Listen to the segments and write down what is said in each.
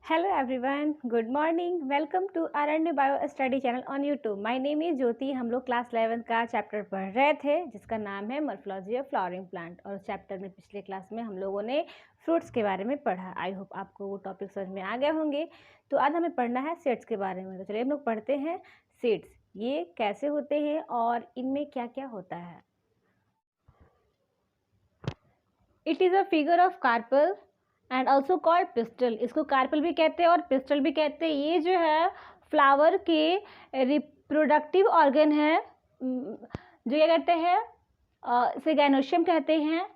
Hello everyone, good morning. Welcome to Aranya Bio Study Channel on YouTube. My name is ज्योति. हम लोग class 11 का chapter पढ़ रहे थे जिसका नाम है मॉर्फोलॉजी ऑफ फ्लावरिंग प्लांट और उस चैप्टर में पिछले क्लास में हम लोगों ने फ्रूट्स के बारे में पढ़ा. आई होप आपको वो टॉपिक समझ में आ गए होंगे. तो आज हमें पढ़ना है सीड्स के बारे में. तो चलिए हम लोग पढ़ते हैं सीड्स. ये कैसे होते हैं और इनमें क्या क्या होता है. It is a figure of carpal and also called pistol. इसको कार्पल भी कहते हैं और पिस्टल भी कहते हैं. ये जो है फ्लावर के रिप्रोडक्टिव ऑर्गन है जो क्या कहते हैं इसे गैनोशियम कहते हैं.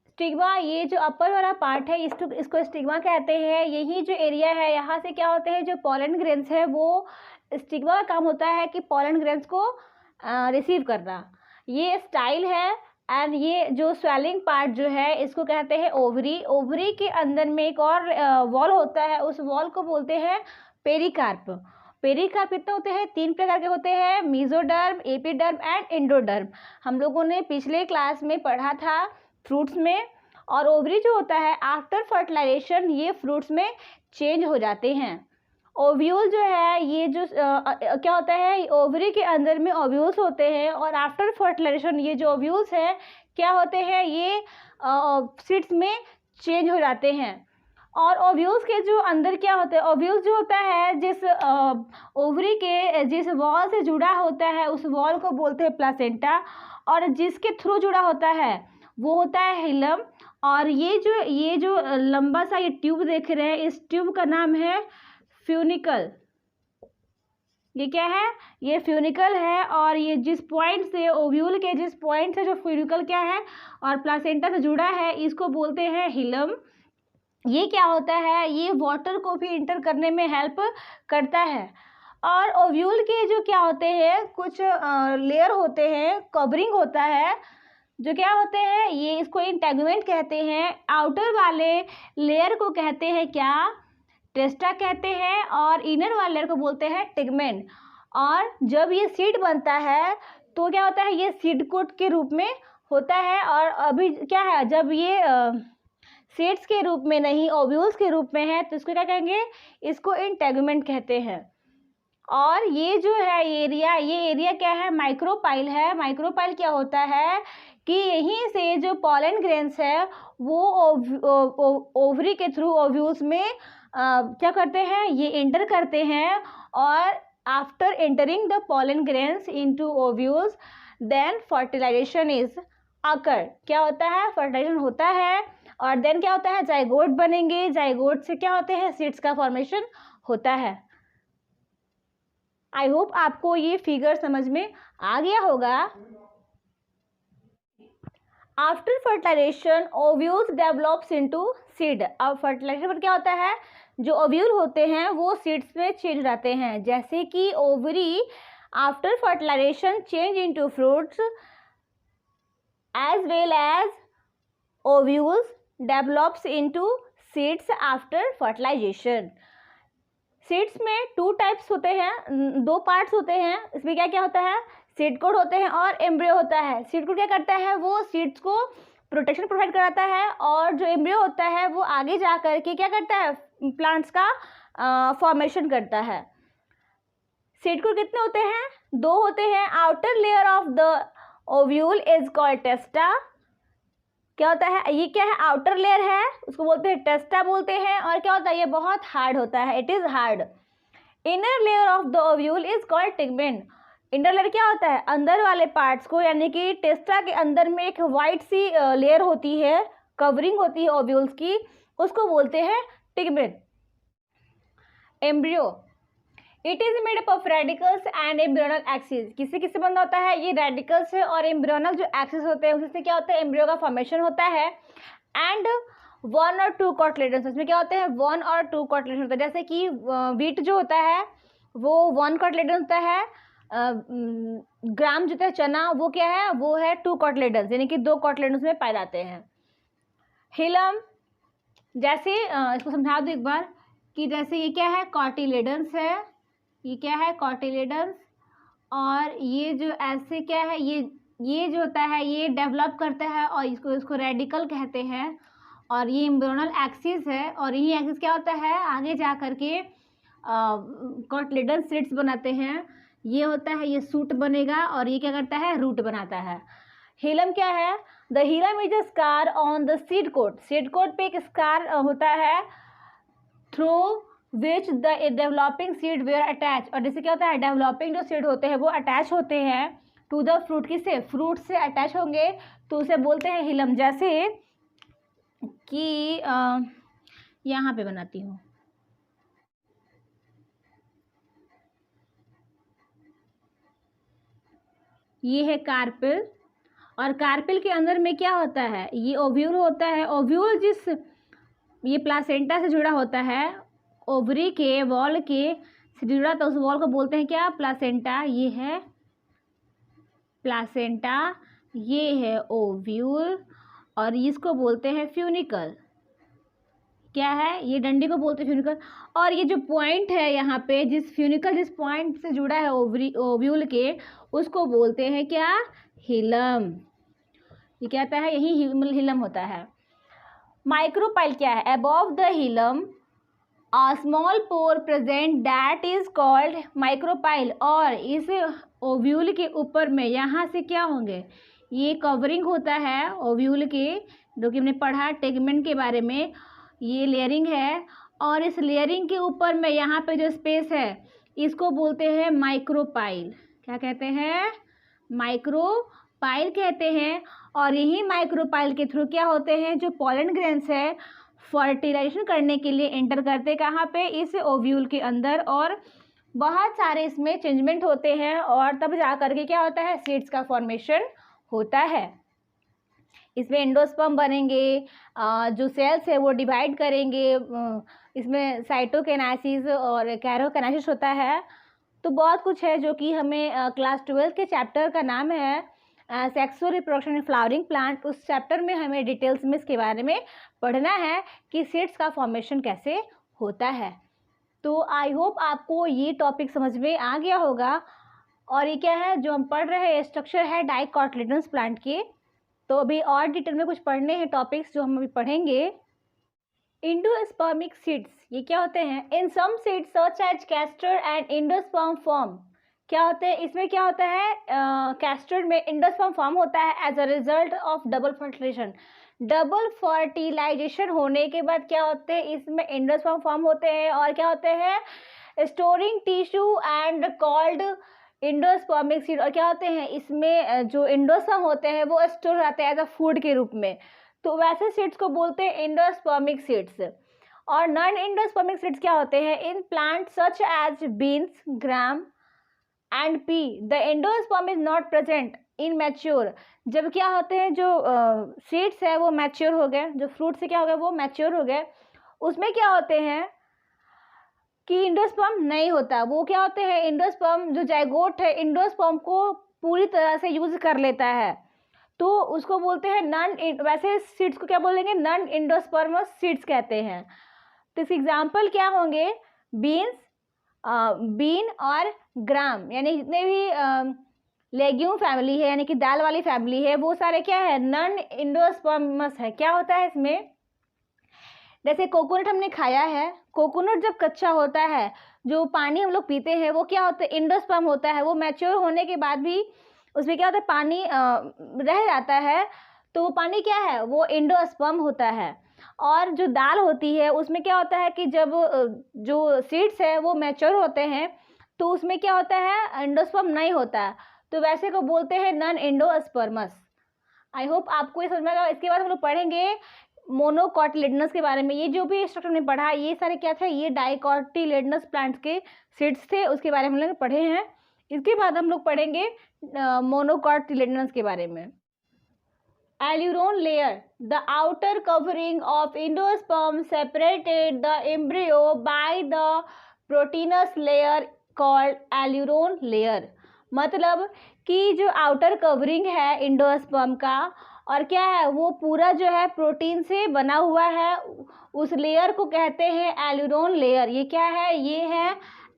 स्टिग्मा, ये जो अपर वाला पार्ट है इसको स्टिग्मा कहते हैं. यही जो एरिया है यहाँ से क्या होते हैं जो पॉलन ग्रेन्स है वो स्टिग्मा का काम होता है कि पॉलन ग्रेन्स को रिसीव करना. ये स्टाइल है. एंड ये जो स्वेलिंग पार्ट जो है इसको कहते हैं ओवरी. ओवरी के अंदर में एक और वॉल होता है, उस वॉल को बोलते हैं पेरिकार्प. पेरिकार्प कितने होते हैं? 3 प्रकार के होते हैं, मीजोडर्म, एपिडर्म एंड एंडोडर्म. हम लोगों ने पिछले क्लास में पढ़ा था फ्रूट्स में. और ओवरी जो होता है आफ्टर फर्टिलाइजेशन ये फ्रूट्स में चेंज हो जाते हैं. ओव्यूल जो है ये जो क्या होता है ओवरी के अंदर में ओव्यूल्स होते हैं और आफ्टर फर्टिलाइजेशन ये जो ओव्यूल्स हैं क्या होते हैं ये सीड्स में चेंज हो जाते हैं. और ओव्यूल्स के जो अंदर क्या होता है ओव्यूल्स जो होता है जिस ओवरी के जिस वॉल से जुड़ा होता है उस वॉल को बोलते हैं प्लासेंटा. और जिसके थ्रू जुड़ा होता है वो होता है हिलम. और ये जो लंबा सा ये ट्यूब देख रहे हैं इस ट्यूब का नाम है फ्यूनिकल. ये क्या है? ये फ्यूनिकल है. और ये जिस पॉइंट से ओव्यूल के जिस पॉइंट से जो फ्यूनिकल क्या है और प्लासेंटा से जुड़ा है इसको बोलते हैं हिलम. ये क्या होता है ये वाटर को भी इंटर करने में हेल्प करता है. और ओव्यूल के जो क्या होते हैं कुछ लेयर होते हैं, कवरिंग होता है जो क्या होते हैं ये इसको इंटेगुमेंट कहते हैं. आउटर वाले लेयर को कहते हैं क्या? टेस्टा कहते हैं. और इनर वाले लेयर को बोलते हैं टिगमेंट. और जब ये सीड बनता है तो क्या होता है ये सीड कोट के रूप में होता है. और अभी क्या है जब ये सीड्स के रूप में नहीं ओव्यूल्स के रूप में है तो इसको क्या कहेंगे? इसको इंटेगुमेंट कहते हैं. और ये जो है ये एरिया क्या है? माइक्रोपाइल है. माइक्रोपाइल क्या होता है कि यहीं से जो पॉलन ग्रेन्स है वो ओवरी के थ्रू ओव्यूल्स में क्या करते हैं ये एंटर करते हैं. और after entering the pollen grains into ovules then fertilization is occur. क्या होता है? फर्टिलाइजेशन होता है. और देन क्या होता है जाइगोट बनेंगे. जाइगोट से क्या होते हैं सीड्स का फॉर्मेशन होता है. आई होप आपको ये फिगर समझ में आ गया होगा. After fertilization ovules develops into seed. अब फर्टिलाइजेशन पर क्या होता है जो ओव्यूल होते हैं वो सीड्स में चेंज हो जाते हैं. जैसे कि ovary after fertilization change into fruits as well as ovules develops into seeds after fertilization. Seeds में 2 टाइप्स होते हैं, 2 पार्ट्स होते हैं. इसमें क्या क्या होता है? सीड कोड होते हैं और एम्ब्रियो होता है. सीड कोड क्या करता है? वो सीड्स को प्रोटेक्शन प्रोवाइड कराता है. और जो एम्ब्रियो होता है वो आगे जा कर के क्या करता है प्लांट्स का फॉर्मेशन करता है. सीड कोड कितने होते हैं? 2 होते हैं. Outer layer of the ovule is called testa. क्या होता है ये क्या है? आउटर लेयर है उसको बोलते हैं टेस्टा बोलते हैं. और क्या होता है ये बहुत हार्ड होता है, it is hard. Inner layer of the ovule is called tegmen. Inner layer क्या होता है? अंदर वाले पार्ट्स को यानी कि टेस्टा के अंदर में एक वाइट सी लेयर होती है, कवरिंग होती है ओव्यूल्स की, उसको बोलते हैं tegmen. Embryo it is made up of radicles and embryonal axis. किससे किससे बना होता है? ये रेडिकल्स है और एम्ब्रियोनल जो एक्सिस होते हैं उससे क्या होता है एम्ब्रियो का फॉर्मेशन होता है. एंड 1 और 2 कॉटलेडन्स. इसमें क्या होते हैं 1 और 2 कॉटलेडन्स होता है. जैसे कि वीट जो होता है वो 1 कॉटलेडन होता है. ग्राम जो होता है चना वो क्या है? वो है 2 कॉटलेडन्स यानी कि 2 कॉटलेडन्स में पाए जाते हैं. हिलम जैसे इसको समझा दो एक बार कि जैसे ये क्या है कॉटिलेडन्स है. ये क्या है कॉटिलेडन्स. और ये जो ऐसे क्या है ये जो होता है ये डेवलप करता है और इसको रेडिकल कहते हैं. और ये एम्ब्रियोनल एक्सिस है, और यही एक्सिस क्या होता है, आगे जा करके कॉटलेडन सीड्स बनाते हैं। ये होता है, ये सूट बनेगा, और ये क्या करता है, रूट बनाता है। हिलम क्या है, the hilum is a scar on the seed coat. Seed coat पे एक स्कार होता है, through which the developing seed were attach. और जैसे क्या होता है, डेवलपिंग जो सीड होते हैं वो अटैच होते हैं टू द फ्रूट, किससे, फ्रूट से अटैच होंगे तो उसे बोलते हैं हिलम। जैसे कि यहाँ पे बनाती हूँ, ये है कार्पेल, और कार्पेल के अंदर में क्या होता है, ये ओव्यूल होता है। ओव्यूल जिस ये प्लासेंटा से जुड़ा होता है, ओवरी के वॉल के से जुड़ा, तो उस वॉल को बोलते हैं क्या, प्लासेंटा। ये है प्लासेंटा, ये है ओव्यूल, और इसको बोलते हैं फ्यूनिकल। क्या है, ये डंडी को बोलते हैं फ्यूनिकल। और ये जो पॉइंट है यहाँ पे, जिस फ्यूनिकल जिस पॉइंट से जुड़ा है ओव्यूल के, उसको बोलते हैं क्या, हिलम। ये क्या होता है, यही हिलम होता है। माइक्रोपाइल क्या है, above the hilum a small pore present that is called micropyle। और इस ओव्यूल के ऊपर में यहाँ से क्या होंगे, ये कवरिंग होता है ओव्यूल के, जो कि हमने पढ़ा टेगमेंट के बारे में, ये लेयरिंग है। और इस लेयरिंग के ऊपर में यहाँ पे जो स्पेस है, इसको बोलते हैं माइक्रोपाइल। क्या कहते हैं, माइक्रोपाइल कहते हैं। और यही माइक्रोपाइल के थ्रू क्या होते हैं, जो पॉलन ग्रेन्स है फर्टिलाइजेशन करने के लिए एंटर करते कहाँ पे, इस ओव्यूल के अंदर, और बहुत सारे इसमें चेंजमेंट होते हैं, और तब जा करके क्या होता है, सीड्स का फॉर्मेशन होता है। इसमें एंडोस्पर्म बनेंगे, जो सेल्स है वो डिवाइड करेंगे, इसमें साइटोकिनेसिस और कैरोकिनेसिस होता है। तो बहुत कुछ है जो कि हमें क्लास 12 के चैप्टर का नाम है sexual reproduction in flowering plant, उस चैप्टर में हमें डिटेल्स में इसके बारे में पढ़ना है कि सीड्स का फॉर्मेशन कैसे होता है। तो आई होप आपको ये टॉपिक समझ में आ गया होगा। और ये क्या है जो हम पढ़ रहे हैं, स्ट्रक्चर है डाइकोटिलेडोनस प्लांट के। तो अभी और डिटेल में कुछ पढ़ने हैं टॉपिक्स जो हम अभी पढ़ेंगे। एंडोस्पर्मिक सीड्स, ये क्या होते हैं, in some seeds such as castor and endosperm form. क्या होते हैं, इसमें क्या होता है, कैस्टर में एंडोस्पर्म फॉर्म होता है as a result of double fertilization. Double fertilization होने के बाद क्या होते हैं, इसमें एंडोस्पर्म फॉर्म होते हैं, और क्या होते हैं, storing tissue and called endospermic seed. और क्या होते हैं, इसमें जो एंडोस्पर्म होते हैं वो स्टोर रहते हैं एज अ फूड के रूप में, तो वैसे सीड्स को बोलते हैं एंडोस्पर्मिक सीड्स। और नॉन एंडोस्पर्मिक सीड्स क्या होते हैं, in plant such as beans, gram and pea, the endosperm is not present in mature. जब क्या होते हैं, जो सीड्स है वो मैच्योर हो गए, जो फ्रूट से क्या हो गया, वो मैच्योर हो गए, उसमें क्या होते हैं कि एंडोस्पर्म नहीं होता। वो क्या होते हैं, एंडोस्पर्म जो जाइगोट है एंडोस्पर्म को पूरी तरह से यूज कर लेता है, तो उसको बोलते हैं नॉन, वैसे सीड्स को क्या बोलेंगे, नॉन एंडोस्पर्मस सीड्स कहते हैं। तो इस एग्जाम्पल क्या होंगे, बीन्स, बीन और ग्राम, यानी जितने भी लेग्यूम फैमिली है, यानी कि दाल वाली फैमिली है, वो सारे क्या है, नॉन एंडोस्पर्मस है। क्या होता है इसमें, जैसे कोकोनट हमने खाया है, कोकोनट जब कच्चा होता है, जो पानी हम लोग पीते हैं वो क्या होता है, एंडोस्पर्म होता है। वो मैच्योर होने के बाद भी उसमें क्या होता है, पानी रह जाता है, तो वो पानी क्या है, वो एंडोस्पर्म होता है। और जो दाल होती है उसमें क्या होता है कि जब जो सीड्स है वो मैच्योर होते हैं, तो उसमें क्या होता है, एंडोस्पर्म नहीं होता, तो वैसे को बोलते हैं नॉन एंडोस्पर्मस। आई होप आपको ये समझ में आएगा। इसके बाद हम लोग पढ़ेंगे मोनोकोटिलेडनस के बारे में। ये जो भी स्ट्रक्चर में पढ़ा, ये सारे क्या थे, ये डाइकोटिलेडनस प्लांट्स के सीड्स थे, उसके बारे में हम लोग पढ़े हैं। इसके बाद हम लोग पढ़ेंगे मोनोकोटिलेडनस के बारे में। Aleuron layer, the outer covering of endosperm separated the embryo by the proteinous layer called aleuron layer। मतलब कि जो आउटर कवरिंग है एंडोस्पर्म का, और क्या है, वो पूरा जो है प्रोटीन से बना हुआ है, उस लेयर को कहते हैं एल्यूरोन लेयर। ये क्या है, ये है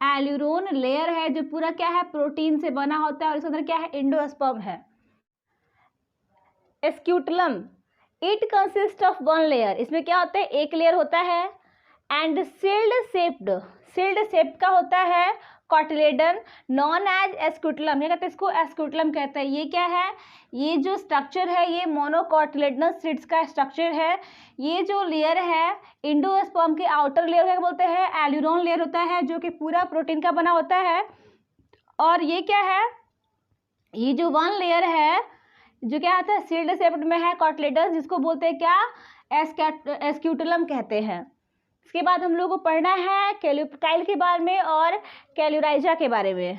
एल्यूरोन लेयर है, जो पूरा क्या है, प्रोटीन से बना होता है, और इसके अंदर क्या है, एंडोस्पर्म है। Scutellum, it consist of one layer, इसमें क्या होता है, एक लेयर होता है। एंड सील्ड शेप्ड का होता है कॉटिलेडन नॉन एज एस्क्यूटलम, ये कहते हैं इसको एस्क्यूटलम कहते हैं। ये क्या है, ये जो स्ट्रक्चर है ये मोनोकॉटिलेडनस सीड्स का स्ट्रक्चर है। ये जो लेयर है इंडोस्पर्म के आउटर लेयर क्या बोलते हैं, एल्यूरोन लेयर होता है, जो कि पूरा प्रोटीन का बना होता है। और ये क्या है, ये जो वन लेयर है जो क्या आता है सील्ड शेप्ड में है कॉटिलेडन, जिसको बोलते हैं क्या, एस्क्यूटलम कहते हैं। इसके बाद हम लोग को पढ़ना है क्लियोप्टाइल के बारे में और कैल्यूराइजा के बारे में।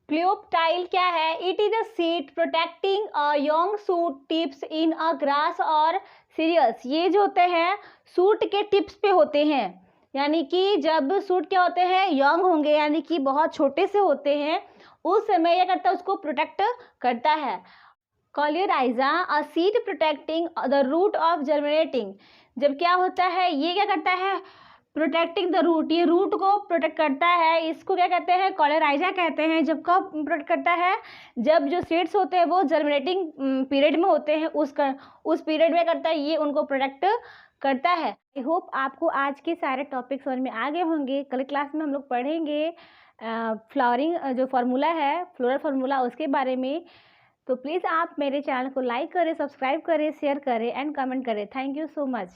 क्लियोप्टाइल क्या है, it is a seed protecting a young suit tips in a grass और सीरियल्स। ये जो होते हैं सूट के टिप्स पे होते हैं, यानी कि जब सूट क्या होते हैं यंग होंगे, यानी कि बहुत छोटे से होते हैं, उस समय यह करता है उसको प्रोटेक्ट करता है। Coleorhiza a seed protecting the root of germinating, जब क्या होता है ये क्या करता है प्रोटेक्टिंग द रूट, ये रूट को प्रोटेक्ट करता है, इसको क्या कहते हैं कॉलियोराइजा कहते हैं। जब कब प्रोटेक्ट करता है, जब जो सीड्स होते हैं वो जर्मिनेटिंग पीरियड में होते हैं, उस पीरियड में करता है, ये उनको प्रोटेक्ट करता है। आई होप आपको आज के सारे टॉपिक समझ में आ गए होंगे। कल क्लास में हम लोग पढ़ेंगे फ्लावरिंग जो फार्मूला है, फ्लोरल फार्मूला, उसके बारे में। तो प्लीज़ आप मेरे चैनल को लाइक करें, सब्सक्राइब करें, शेयर करें एंड कमेंट करें। Thank you so much.